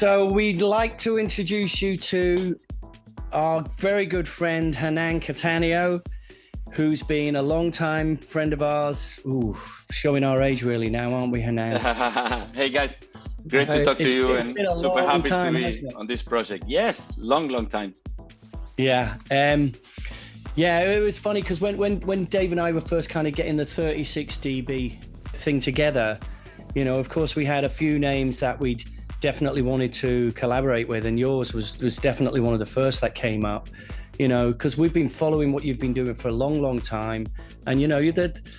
So we'd like to introduce you to our very good friend, Hernan Cattaneo, who's been a long-time friend of ours. Ooh, showing our age really now, aren't we, Hernan? Hey guys, great to talk to you, and super happy to be on this project. Yes, long time. Yeah. Yeah, it was funny because when Dave and I were first kind of getting the 36 dB thing together, you know, of course we had a few names that we'd definitely wanted to collaborate with, and yours was definitely one of the first that came up, you know, because we've been following what you've been doing for a long time, and you know, you did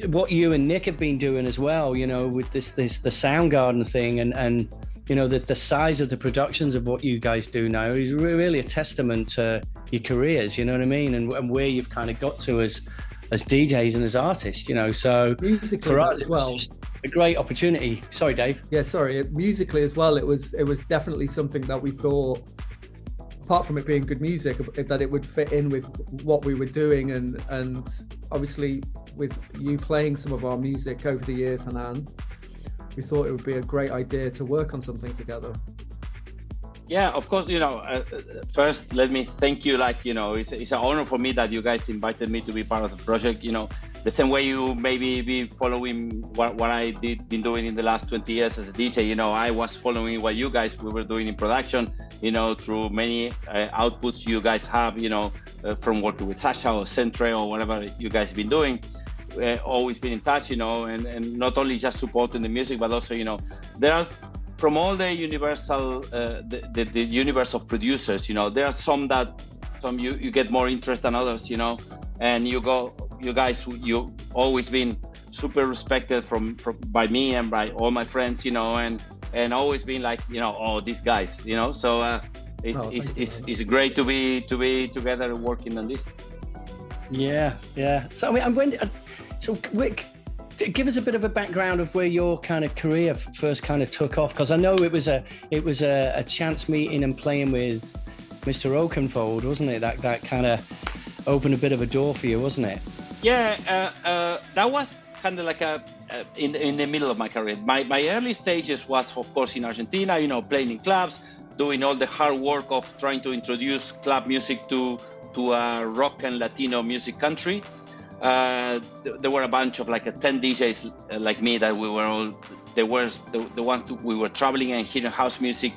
what you and Nick have been doing as well, you know, with the Soundgarden thing, and you know, the size of the productions of what you guys do now is really a testament to your careers, you know what I mean, and where you've kind of got to as DJs and as artists, you know. So musically for us, as well, it was just a great opportunity. Sorry, Dave. Yeah, sorry. Musically as well, it was definitely something that we thought, apart from it being good music, that it would fit in with what we were doing, and obviously with you playing some of our music over the years, Hernan, we thought it would be a great idea to work on something together. Yeah, of course, you know, first let me thank you. Like, you know, it's an honor for me that you guys invited me to be part of the project. You know, the same way you maybe be following what I been doing in the last 20 years as a DJ. You know, I was following what you guys we were doing in production, you know, through many outputs you guys have, you know, from working with Sasha or Centre or whatever you guys have been doing. Always been in touch, you know, and not only just supporting the music, but also, you know, there's from all the universal, the universe of producers, you know, there are some you get more interest than others, you know, and you guys, you always been super respected by me and by all my friends, you know, and always been like, you know, oh, these guys, you know, so it's great to be together working on this. Yeah. So I mean, give us a bit of a background of where your kind of career first kind of took off, because I know it was a chance meeting and playing with Mr. Oakenfold, wasn't it? That kind of opened a bit of a door for you, wasn't it? Yeah, that was kind of like in the middle of my career. My early stages was, of course, in Argentina, you know, playing in clubs, doing all the hard work of trying to introduce club music to a rock and Latino music country. There were a bunch of like 10 DJs like me that we were all, they were the ones we were traveling and hearing house music,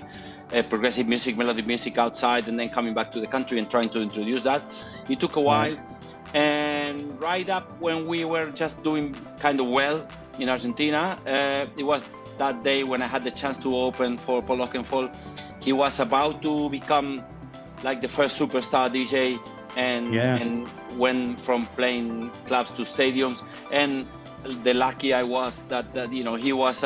progressive music, melodic music outside, and then coming back to the country and trying to introduce that. It took a while, and right up when we were just doing kind of well in Argentina, it was that day when I had the chance to open for Paul Oakenfold. He was about to become like the first superstar DJ, and went from playing clubs to stadiums, and the lucky I was that you know, he was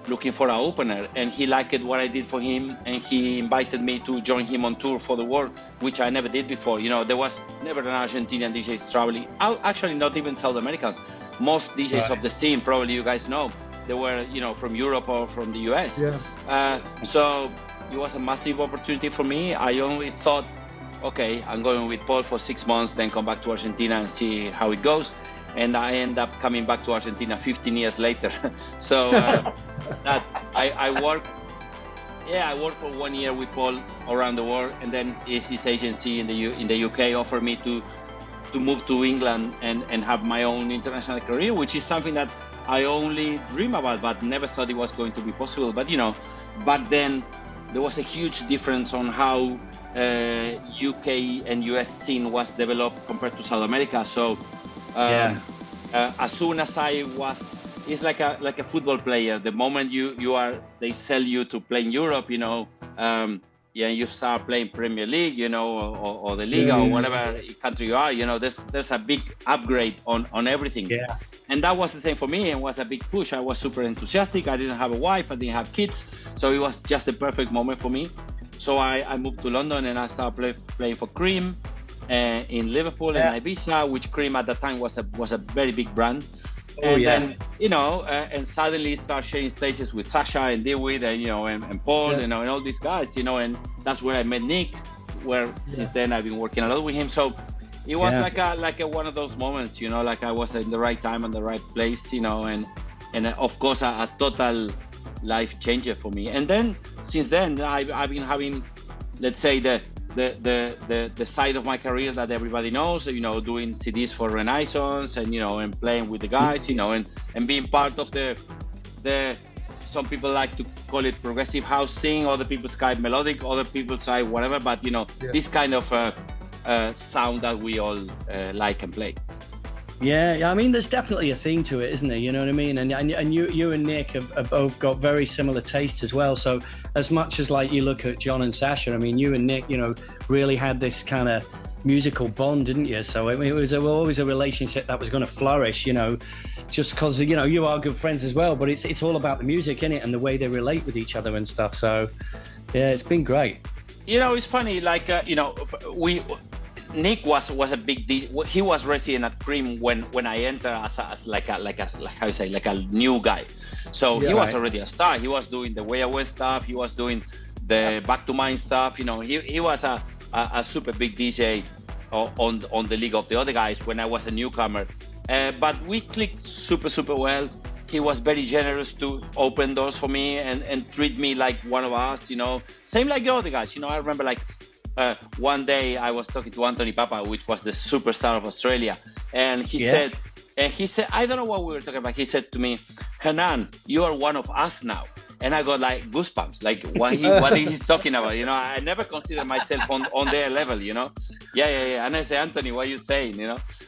looking for an opener, and he liked what I did for him, and he invited me to join him on tour for the world, which I never did before. You know, there was never an Argentinian DJ traveling out, actually not even South Americans. Most DJs of the scene, probably you guys know, they were, you know, from Europe or from the US. So it was a massive opportunity for me. I only thought, okay, I'm going with Paul for 6 months, then come back to Argentina and see how it goes. And I end up coming back to Argentina 15 years later. So that I worked for 1 year with Paul around the world, and then his agency in the UK offered me to move to England and have my own international career, which is something that I only dream about, but never thought it was going to be possible. But you know, back then there was a huge difference on how UK and US scene was developed compared to South America. So as soon as I was, it's like a football player. The moment they sell you to play in Europe, you know, you start playing Premier League, you know, or the Liga or whatever country you are, you know, there's a big upgrade on everything. Yeah. And that was the same for me, and was a big push. I was super enthusiastic. I didn't have a wife, I didn't have kids, so it was just the perfect moment for me. So I moved to London, and I started playing for Cream in Liverpool and Ibiza, which Cream at the time was a very big brand. Then, you know, and suddenly start sharing stages with Sasha and Dewey, and you know, and Paul, you know, and all these guys, you know, and that's where I met Nick. Where since then I've been working a lot with him. So it was like a one of those moments, you know, like I was in the right time and the right place, you know, and of course a total life changer for me. And then since then I've been having, let's say, the side of my career that everybody knows, doing CDs for Renaissance and and playing with the guys, and being part of the some people like to call it progressive house thing, other people say melodic, other people say whatever, but this kind of sound that we all like and play. Yeah, I mean, there's definitely a theme to it, isn't there? You know what I mean? And you and Nick have both got very similar tastes as well. So as much as like you look at John and Sasha, I mean, you and Nick, really had this kind of musical bond, didn't you? So it was always a relationship that was going to flourish, just because, you are good friends as well. But it's all about the music, isn't it? And the way they relate with each other and stuff. So, yeah, it's been great. It's funny, like, Nick was a big DJ. He was resident at Cream when I entered as a new guy. So he was already a star. He was doing the Way Away stuff. He was doing the Back to Mine stuff. He was a super big DJ on the league of the other guys when I was a newcomer. But we clicked super well. He was very generous to open doors for me and treat me like one of us. Same like the other guys. I remember like. One day I was talking to Anthony Papa, which was the superstar of Australia, and he said, I don't know what we were talking about. He said to me, "Hernan, you are one of us now." And I got like goosebumps, like what he's talking about. I never considered myself on their level. Yeah. And I say, Anthony, what are you saying?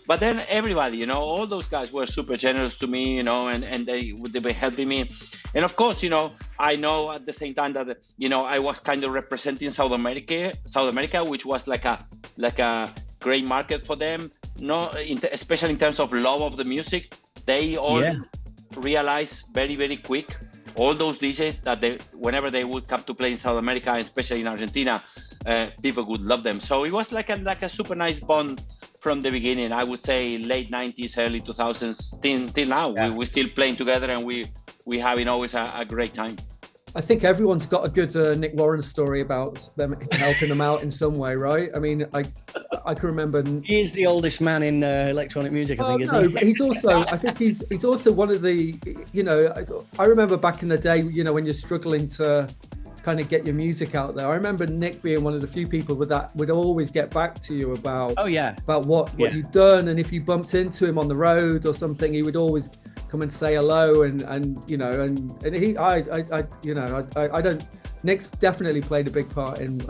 But then everybody, all those guys were super generous to me, and they were helping me. And of course, I know at the same time that I was kind of representing South America, which was like a great market for them. Especially in terms of love of the music, they all realized very, very quick. All those DJs that whenever they would come to play in South America, especially in Argentina, people would love them. So it was like a super nice bond from the beginning. I would say late 90s, early 2000s, till now. Yeah. We're still playing together, and we having always a great time. I think everyone's got a good Nick Warren story about them helping them out in some way, right? I mean, I can remember. He is the oldest man in electronic music, I think, isn't he? But he's also, I think he's also one of the, I remember back in the day, when you're struggling to kind of get your music out there. I remember Nick being one of the few people that would always get back to you about what you'd done, and if you bumped into him on the road or something, he would always come and say hello, and he, I don't. Nick's definitely played a big part in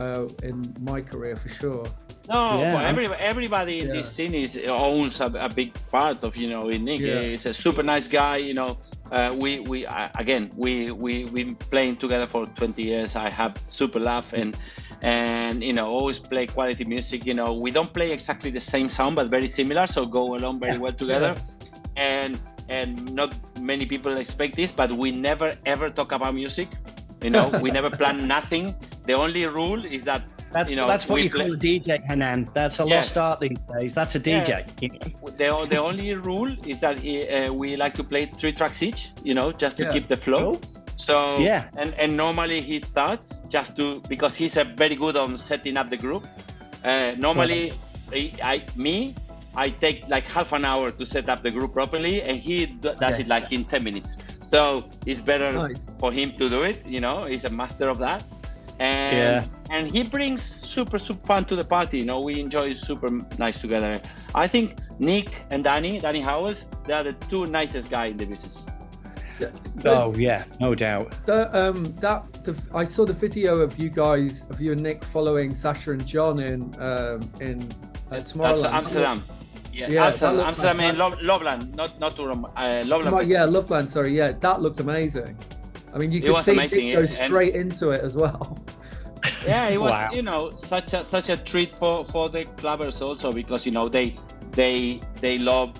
my career for sure. No, everybody in this scene owns a big part of in Nick. Yeah. He's a super nice guy. We've been playing together for 20 years. I have super laugh and always play quality music. We don't play exactly the same sound, but very similar, so go along very well together. Yeah. And not many people expect this, but we never ever talk about music. We never plan nothing. The only rule is that that's what you call a DJ, Hernan. That's a lost art these days. That's a DJ. Yeah. The only rule is that we like to play 3 tracks each, just to keep the flow. Cool. So and normally he starts because he's very good on setting up the group. Normally I take like half an hour to set up the group properly, and he does it like in 10 minutes. So it's better for him to do it. He's a master of that. And he brings super fun to the party. We enjoy super nice together. I think Nick and Danny Howells, they are the 2 nicest guys in the business. No doubt. I saw the video of you and Nick following Sasha and John in Tomorrowland. That's Amsterdam. Amsterdam and Loveland, not Loveland. Yeah, Loveland. Sorry, that looked amazing. I mean, you could see Nick go straight into it as well. Yeah, it was such a treat for the clubbers also, because they love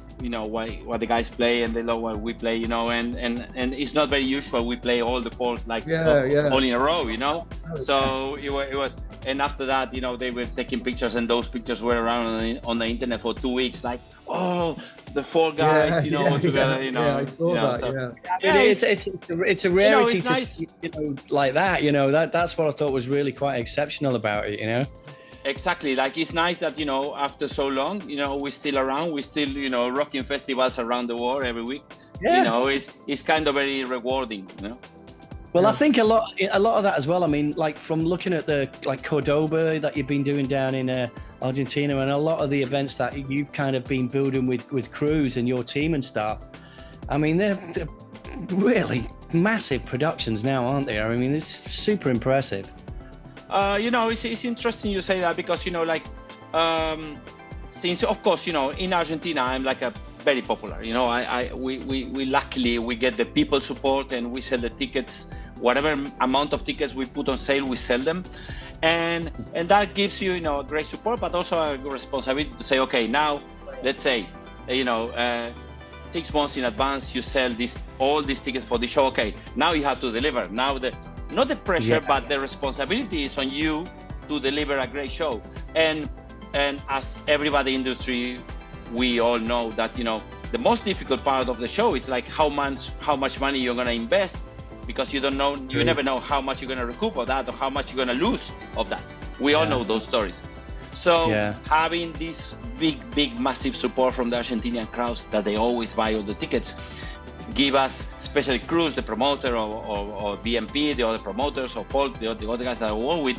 what the guys play, and they love what we play, and it's not very usual we play all the 4 all in a row, so it was. And after that, they were taking pictures, and those pictures were around on the internet for 2 weeks. Like, the 4 guys, together. Yeah, I saw that. It's a rarity to see, like that. That's what I thought was really quite exceptional about it. Exactly. Like, it's nice that after so long, we're still around. We're still rocking festivals around the world every week. Yeah. It's kind of very rewarding. Well, Yeah. I think a lot of that as well. I mean, like from looking at the like Cordoba that you've been doing down in Argentina, and a lot of the events that you've kind of been building with crews and your team and stuff. I mean, they're really massive productions now, aren't they? I mean, it's super impressive. It's interesting you say that because since of course in Argentina I'm like a very popular. We luckily we get the people support and we sell the tickets. Whatever amount of tickets we put on sale, we sell them, and that gives you great support, but also a responsibility to say, okay, now let's say 6 months in advance you sell all these tickets for the show. Okay, now you have to deliver. Now not the pressure, but the responsibility is on you to deliver a great show. And as everybody in the industry, we all know that the most difficult part of the show is like how much money you're gonna invest, because you never know how much you're gonna recoup of that or how much you're gonna lose of that. We all know those stories. So having this big, massive support from the Argentinian crowds that they always buy all the tickets, give us, especially Cruz, the promoter, or BMP, the other promoters, or Folk, the other guys that I work with,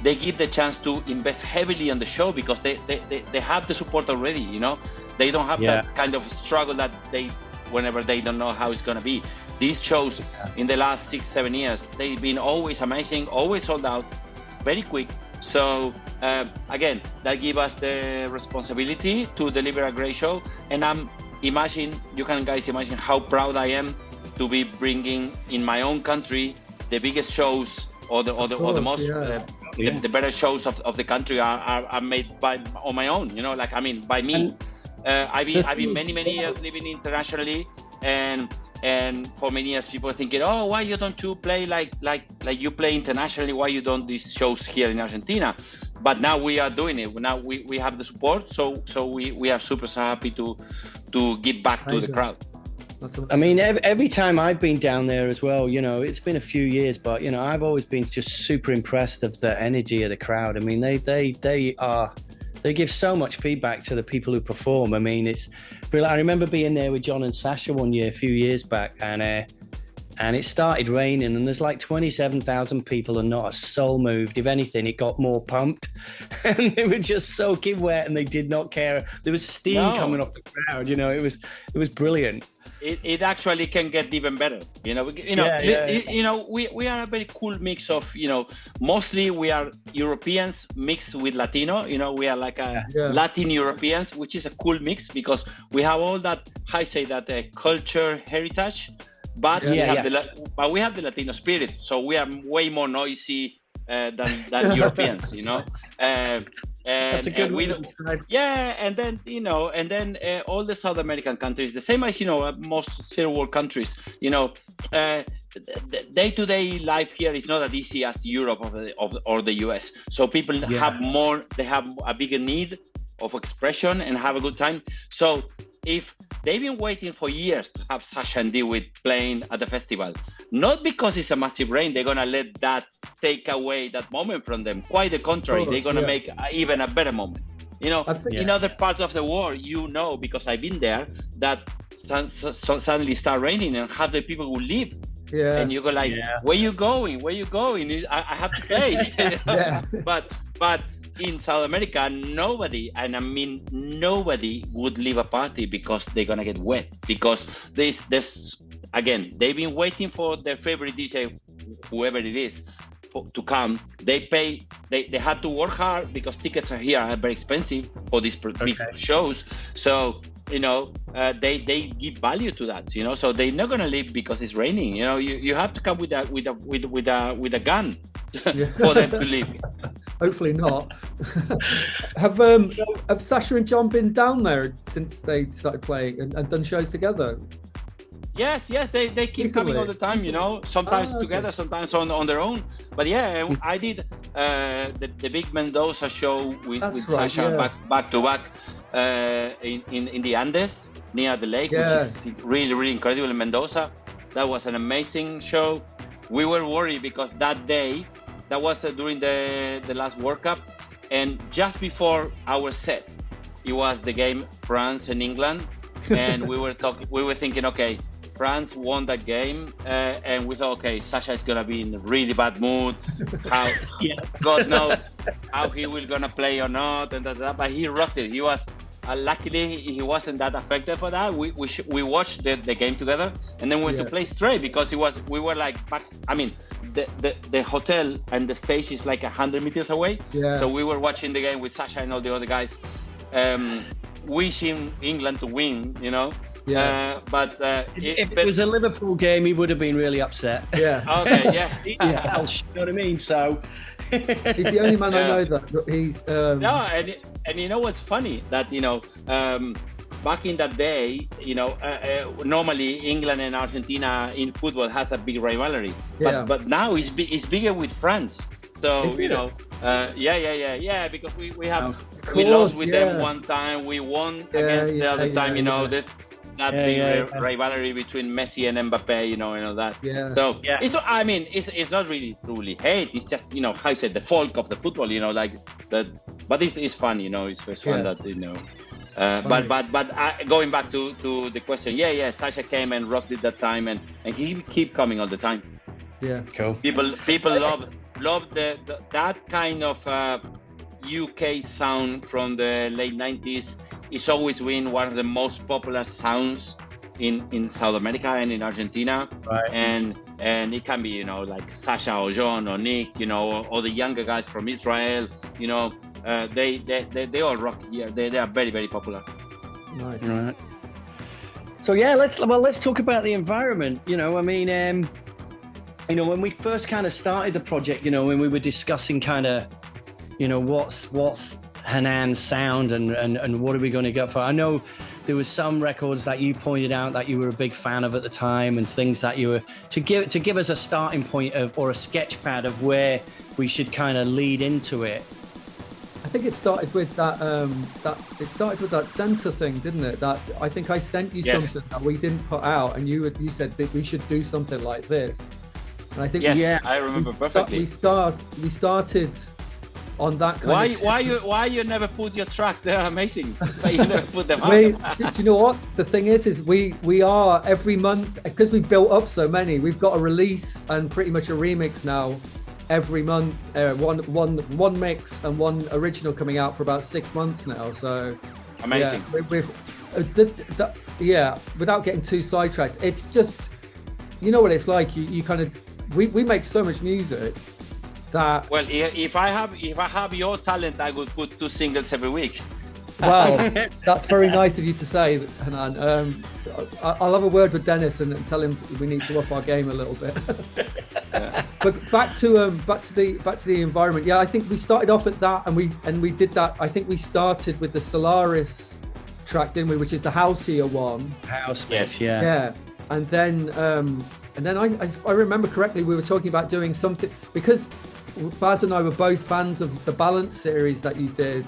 they give the chance to invest heavily on the show because they have the support already, They don't have that kind of struggle that whenever they don't know how it's going to be. These shows in the last 6-7 years, they've been always amazing, always sold out, very quick. So again, that gives us the responsibility to deliver a great show. And you can guys imagine how proud I am to be bringing in my own country the biggest shows or the most the better shows of the country are made on my own. By me. I've been many years living internationally, and for many years people are thinking, oh, why you don't you play like you play internationally? Why you don't these shows here in Argentina? But now we are doing it. Now we have the support, so we are super happy to give back to the crowd. I mean, every time I've been down there as well, it's been a few years, but I've always been just super impressed of the energy of the crowd. I mean, they give so much feedback to the people who perform. I mean, it's brilliant. I remember being there with John and Sasha one year, a few years back, and it started raining, and there's like 27,000 people and not a soul moved. If anything, it got more pumped, and they were just soaking wet, and they did not care. There was steam coming off the crowd. It was brilliant. It actually can get even better. We are a very cool mix of mostly we are Europeans mixed with Latino. We are like a Latin Europeans, which is a cool mix because we have all that culture heritage, but we have the Latino spirit. So we are way more noisy than Europeans. That's a good way to describe. Yeah, and then all the South American countries, the same as most third world countries. The day-to-day life here is not as easy as Europe or the US. So people have a bigger need of expression and have a good time. So if they've been waiting for years to have Sasha and Dewitt playing at the festival, not because it's a massive rain, they're gonna let that take away that moment from them. Quite the contrary, they're gonna make even a better moment. In other parts of the world, because I've been there, that suddenly start raining and half the people will leave. Yeah. And you go like, where you going? I have to play. But in South America, nobody would leave a party because they're gonna get wet. Because there's again, they've been waiting for their favorite DJ, whoever it is, to come. They have to work hard because tickets here are very expensive for these big shows. So they give value to that. So they're not gonna leave because it's raining. You have to come with a gun for them to leave. Hopefully not. Have Sasha and John been down there since they started playing and done shows together? Yes, they keep coming all the time, sometimes together, sometimes on their own. But I did the big Mendoza show with Sasha back to back in the Andes near the lake, which is really, really incredible in Mendoza. That was an amazing show. We were worried because that day, that was during the last World Cup, and just before our set, it was the game France and England, and we were thinking, okay, France won that game, and we thought, okay, Sasha is gonna be in a really bad mood. How God knows how he will gonna play or not, and that. But he rocked it. He was luckily he wasn't that affected for that. We watched the game together, and then we went to play straight because we were like back. I mean, the hotel and the stage is like 100 meters away. Yeah. So we were watching the game with Sasha and all the other guys, wishing England to win. You know. Yeah. But if it was a Liverpool game, he would have been really upset. Yeah. Okay. Yeah. You know what I mean? So. He's the only man I know that he's. No, and you know what's funny that back in that day, normally England and Argentina in football has a big rivalry, but now it's bigger with France. So because we lost with them one time, we won against the other time. This. That big rivalry between Messi and Mbappe, and all that. Yeah. So it's not really truly hate. It's just how you say the folk of the football. Like that. But it's fun. It's fun that But going back to the question, Sasha came and rocked it that time, and he keep coming all the time. Yeah. Cool. People love that kind of UK sound from the late 90s. It's always been one of the most popular sounds in South America and in Argentina. Right. And it can be, like Sasha or John or Nick, or the younger guys from Israel, they all rock here. They are very, very popular. Nice. Right. So let's talk about the environment. When we first kind of started the project, when we were discussing kind of, what's Hernan's sound and what are we going to go for? I know there was some records that you pointed out that you were a big fan of at the time, and things that you were to give us a starting point or a sketch pad of where we should kind of lead into it. I think it started with that censor thing, didn't it? That I think I sent you something that we didn't put out, and you said that we should do something like this. And I think I remember perfectly. We started on that kind of why you never put your track there? Amazing. But you never put them out. Do you know what the thing is we are every month, because we built up so many, we've got a release and pretty much a remix now every month, one mix and one original coming out for about 6 months now. So amazing. Without getting too sidetracked, it's just what it's like. You kind of we make so much music. Well, if I have your talent, I would put 2 singles every week. Wow, that's very nice of you to say, Hernan. I'll have a word with Dennis and tell him we need to up our game a little bit. But back to the environment. Yeah, I think we started off at that, and we did that. I think we started with the Solaris track, didn't we? Which is the houseier one. House, yes, yeah. And then I remember correctly, we were talking about doing something because Baz and I were both fans of the Balance series that you did,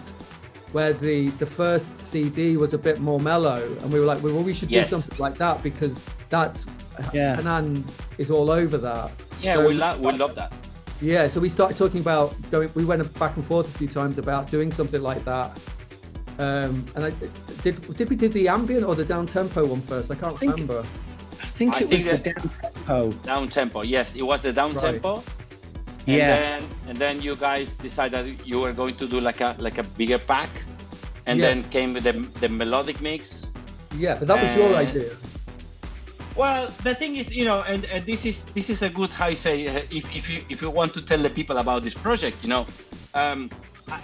where the first CD was a bit more mellow, and we were like, well, we should do something like that because that's Hernan is all over that. Yeah, so we love that. Yeah, so we started talking about we went back and forth a few times about doing something like that. And did we do the ambient or the down tempo one first? I can't remember. I think it was the down tempo. Down tempo, yes, it was the down tempo. And then you guys decided you were going to do like a bigger pack, and then came with the melodic mix. Yeah, but that was your idea. Well, the thing is, and this is a good, how you say, if you want to tell the people about this project,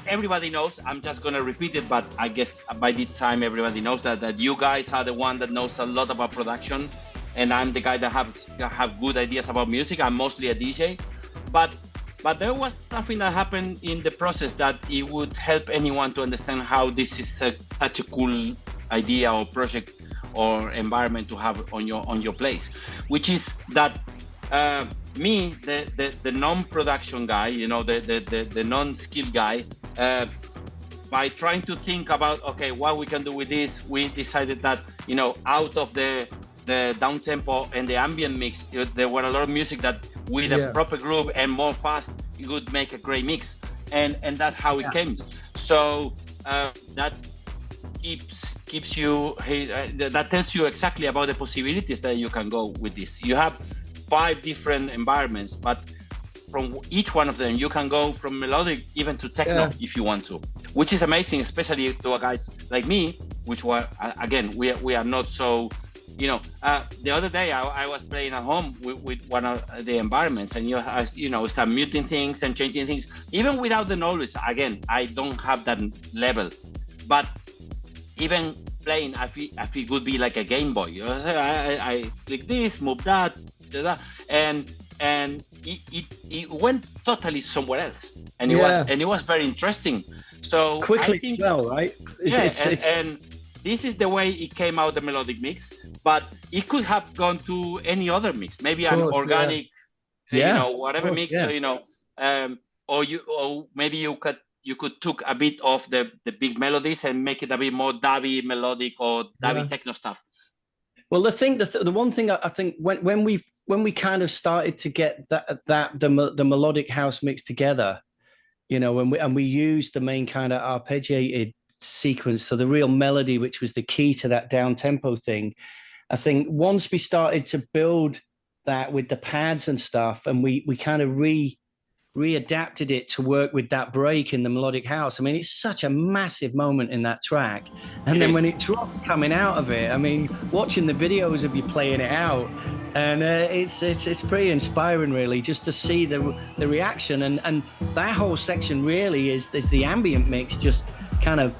everybody knows. I'm just gonna repeat it, but I guess by this time everybody knows that you guys are the one that knows a lot about production, and I'm the guy that have good ideas about music. I'm mostly a DJ, but there was something that happened in the process that it would help anyone to understand how this is such a cool idea or project or environment to have on your place, which is that me, the non-production guy, the non-skilled guy, by trying to think about what we can do with this, we decided that out of the down tempo and the ambient mix, there were a lot of music that with a proper groove and more fast, it would make a great mix, and that's how it came. So that gives you that tells you exactly about the possibilities that you can go with this. You have 5 different environments, but from each one of them you can go from melodic even to techno if you want to, which is amazing, especially to guys like me, which were again we are not so, you know. The other day I was playing at home with one of the environments, and start muting things and changing things even without the knowledge. Again, I don't have that level, but even playing, I feel it would be like a Game Boy. You know, I click this, move that, and it went totally somewhere else, and it was very interesting. So quickly, I think, right? And this is the way it came out, the melodic mix, but it could have gone to any other mix, maybe an organic, whatever mix, or maybe you could took a bit of the big melodies and make it a bit more dubby melodic or dubby techno stuff. Well, the one thing I think when we kind of started to get the melodic house mix together, and we used the main kind of arpeggiated sequence, so the real melody, which was the key to that down tempo thing. I think once we started to build that with the pads and stuff, and we kind of readapted it to work with that break in the melodic house. I mean, it's such a massive moment in that track. And then when it dropped coming out of it, I mean, watching the videos of you playing it out, and it's pretty inspiring, really, just to see the reaction. And that whole section really is the ambient mix, just kind of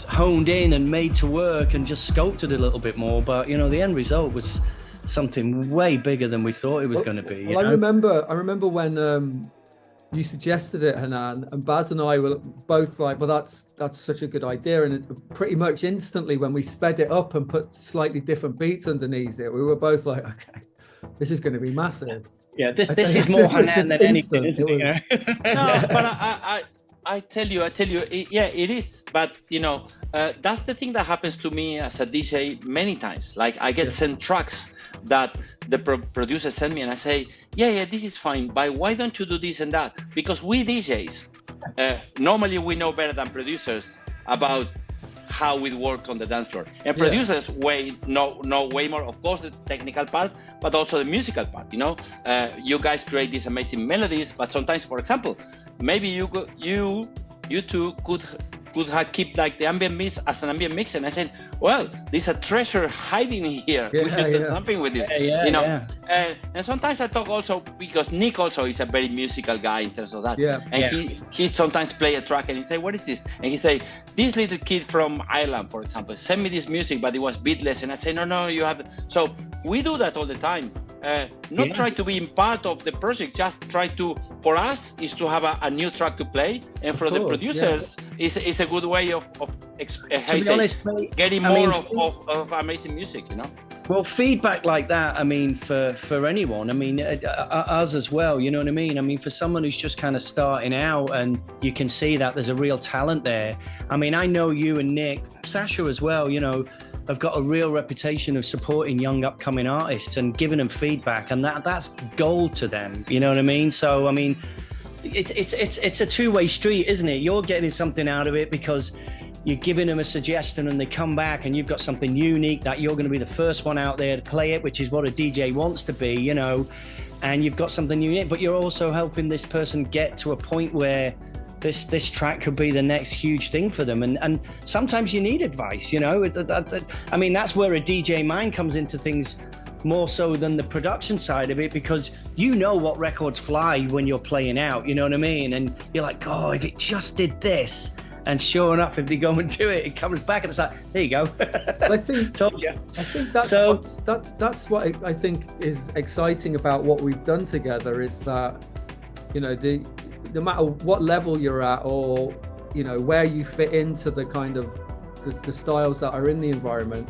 honed in and made to work and just sculpted a little bit more. But, the end result was something way bigger than we thought it was going to be. Well, I remember when you suggested it, Hernan, and Baz and I were both like, well, that's such a good idea. And pretty much instantly when we sped it up and put slightly different beats underneath it, we were both like, okay, this is going to be massive. Yeah, this is more Hernan than anything, isn't it? No, but I tell you, it is. But, that's the thing that happens to me as a DJ many times. Like, I get sent tracks that the producer sent me, and I say, yeah, this is fine, but why don't you do this and that? Because we DJs, normally we know better than producers about how it works on the dance floor. And producers know way more, of course, the technical part, but also the musical part. You guys create these amazing melodies, but sometimes, for example, maybe you two could have kept like the ambient mix as an ambient mix, and I said, well, there's a treasure hiding here. We could do something with it, And sometimes I talk also, because Nick also is a very musical guy in terms of that. He sometimes play a track and he say, what is this? And he say, this little kid from Ireland, for example, send me this music, but it was beatless. And I say, no, you have. So we do that all the time. Not try to be part of the project, just try to, for us, is to have a new track to play, and for the producers, it's a good way of getting more of amazing music, Well, feedback like that, I mean, for anyone, I mean, us as well, you know what I mean? I mean, for someone who's just kind of starting out, and you can see that there's a real talent there. I mean, I know you and Nick, Sasha as well, have got a real reputation of supporting young upcoming artists and giving them feedback, and that's gold to them, you know what I mean? So, I mean, it's a two-way street, isn't it? You're getting something out of it because you're giving them a suggestion and they come back and you've got something unique that you're going to be the first one out there to play it, which is what a DJ wants to be, and you've got something unique, but you're also helping this person get to a point where this track could be the next huge thing for them. And sometimes you need advice, I mean, that's where a DJ mind comes into things more so than the production side of it, because what records fly when you're playing out, you know what I mean? And you're like, oh, if it just did this. And sure enough, if they go and do it, it comes back and it's like, there you go. I think, told you. I think that's what I think is exciting about what we've done together, is that, no matter what level you're at, or, where you fit into the kind of the styles that are in the environment,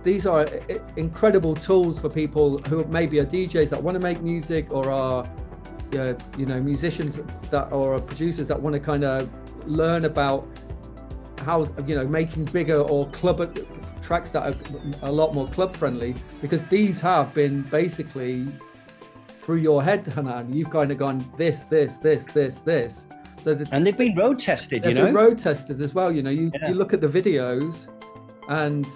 these are incredible tools for people who maybe are DJs that want to make music, or are, musicians that, or producers that want to kind of learn about how, making bigger or club tracks that are a lot more club friendly, because these have been basically through your head, Hernan. You've kind of gone this. So and they've been road tested, They've been road tested as well. You look at the videos, And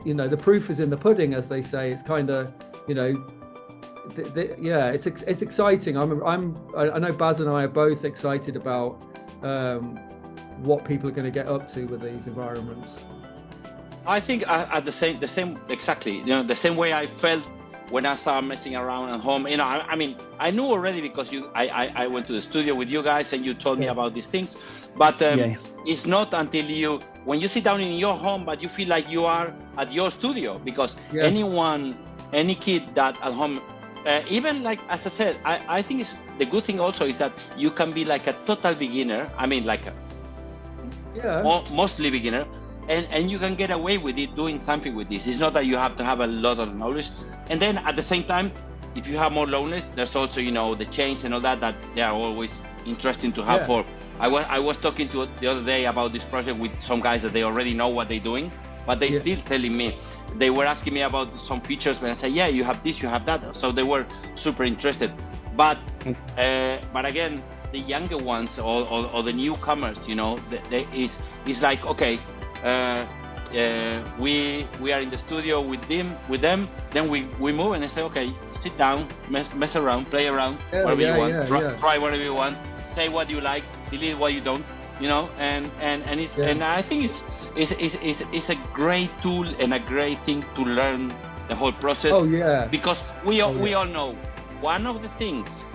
you know, the proof is in the pudding, as they say. It's kind of, you know, yeah, it's exciting. I know Baz and I are both excited about what people are going to get up to with these environments. I think at the same exactly, you know, the same way I felt when I started messing around at home. You know, I mean, I knew already because I went to the studio with you guys and you told me about these things. But it's not until when you sit down in your home, but you feel like you are at your studio, because any kid that at home, even like, as I said, I think the good thing also is that you can be like a total beginner. I mean, like mostly beginner. And you can get away with it doing something with this. It's not that you have to have a lot of knowledge. And then at the same time, if you have more loneliness, there's also, you know, the chains and all that they are always interesting to have for. I was talking to the other day about this project with some guys that they already know what they're doing, but they still telling me, they were asking me about some features when I say, yeah, you have this, you have that. So they were super interested. But again, the younger ones or the newcomers, you know, it's like, okay, we are in the studio with them, then we move and I say, okay, sit down, mess around, play around, whatever you want, try whatever you want, say what you like, delete what you don't, you know, and I think it's a great tool and a great thing to learn the whole process. Because we all know one of the things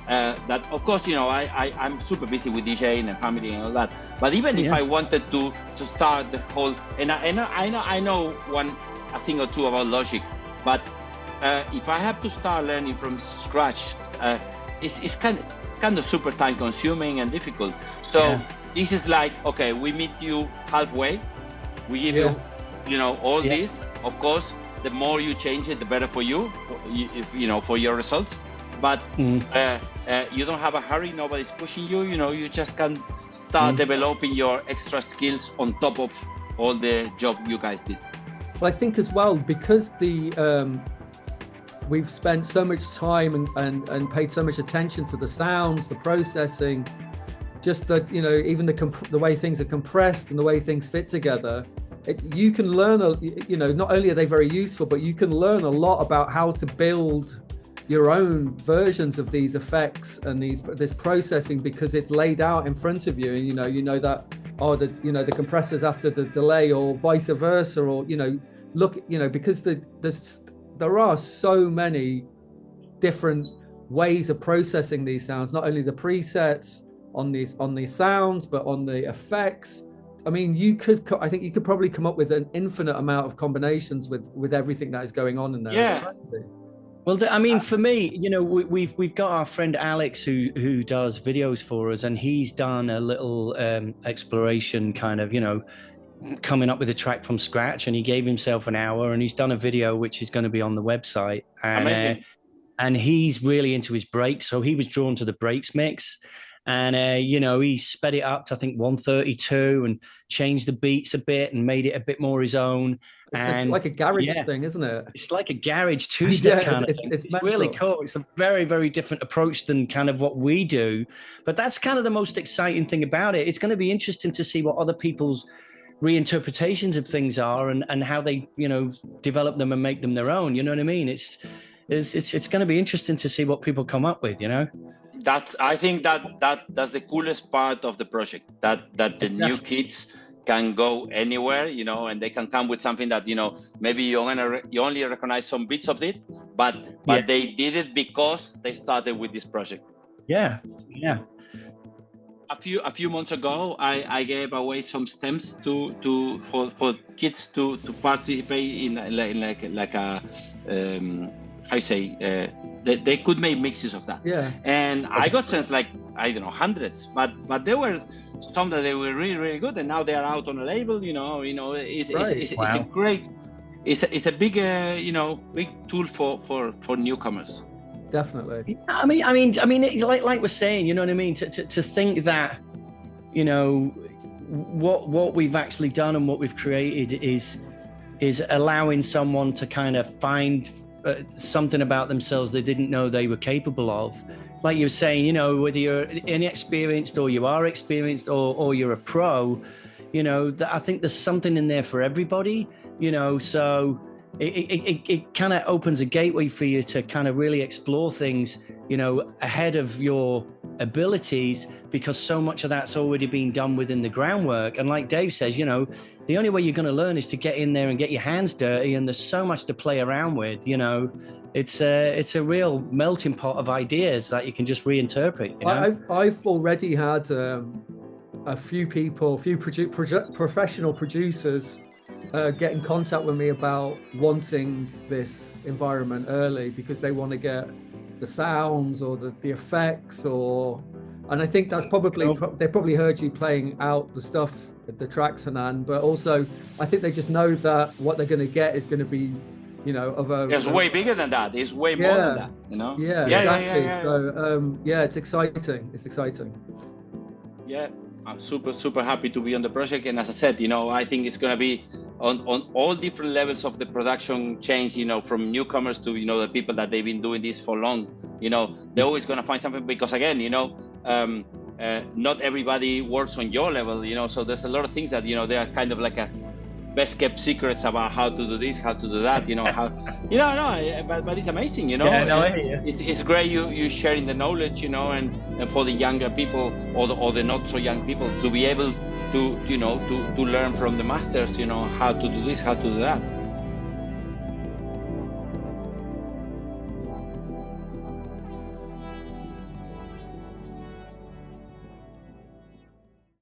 that, of course, you know, I'm super busy with DJing and family and all that. But even if I wanted to start the whole, and I know a thing or two about Logic, but if I have to start learning from scratch, it's kind of super time consuming and difficult. So this is like, okay, we meet you halfway. We give you, you know, all this. Of course, the more you change it, the better for you, you know, for your results. But you don't have a hurry. Nobody's pushing you. You know, you just can start developing your extra skills on top of all the job you guys did. Well, I think as well, because we've spent so much time and paid so much attention to the sounds, the processing, just the, you know, even the way things are compressed and the way things fit together. You can learn, you know, not only are they very useful, but you can learn a lot about how to build your own versions of these effects and this processing, because it's laid out in front of you, and you know that the compressors after the delay, or vice versa, or because there are so many different ways of processing these sounds, not only the presets on these sounds, but on the effects. I mean, I think you could probably come up with an infinite amount of combinations with everything that is going on in there. Well, I mean, for me, you know, we've got our friend Alex who does videos for us, and he's done a little exploration kind of, you know, coming up with a track from scratch, and he gave himself an hour, and he's done a video which is going to be on the website. And, amazing. And he's really into his breaks, so he was drawn to the breaks mix. And, you know, he sped it up to, I think, 132 and changed the beats a bit and made it a bit more his own. It's like a garage thing, isn't it? It's like a garage two-step kind of thing. It's really cool. It's a very, very different approach than kind of what we do. But that's kind of the most exciting thing about it. It's going to be interesting to see what other people's reinterpretations of things are and how they, you know, develop them and make them their own. You know what I mean? It's going to be interesting to see what people come up with, you know? I think that's the coolest part of the project, that the new kids can go anywhere, you know, and they can come with something that, you know, maybe you only recognize some bits of it, but they did it because they started with this project. Yeah. A few months ago, I gave away some stems for kids to participate in like a they could make mixes of that. And I got sense like, I don't know, hundreds, but there were some that they were really, really good, and now they are out on a label. You know, it's a great, it's a big, big tool for newcomers. Definitely. I mean, like we're saying, you know what I mean? To think that, you know, what we've actually done and what we've created is allowing someone to kind of find something about themselves they didn't know they were capable of. Like you were saying, you know, whether you're inexperienced or you are experienced or you're a pro, You know, I think there's something in there for everybody, you know, so it kind of opens a gateway for you to kind of really explore things, you know, ahead of your abilities, because so much of that's already been done within the groundwork. And like Dave says, you know, the only way you're going to learn is to get in there and get your hands dirty, and there's so much to play around with, you know. It's a real melting pot of ideas that you can just reinterpret, you know? I've already had a few people, professional producers get in contact with me about wanting this environment early because they want to get the sounds or the effects, and I think that's probably, they probably heard you playing out the stuff, the tracks, Hernan, but also I think they just know that what they're going to get is going to be, you know, it's way bigger than that. It's way more than that, you know? Yeah, exactly. So, it's exciting. It's exciting. Yeah, I'm super happy to be on the project. And as I said, you know, I think it's going to be on all different levels of the production change, you know, from newcomers to, you know, the people that they've been doing this for long. You know, they're always going to find something, because again, you know, not everybody works on your level, you know, so there's a lot of things that, you know, they are kind of like a best kept secrets about how to do this, how to do that, you know, how, you know, no, but it's amazing, you know. Yeah, no, it's great you sharing the knowledge, you know, and for the younger people or the not so young people to be able to, you know, to learn from the masters, you know, how to do this, how to do that.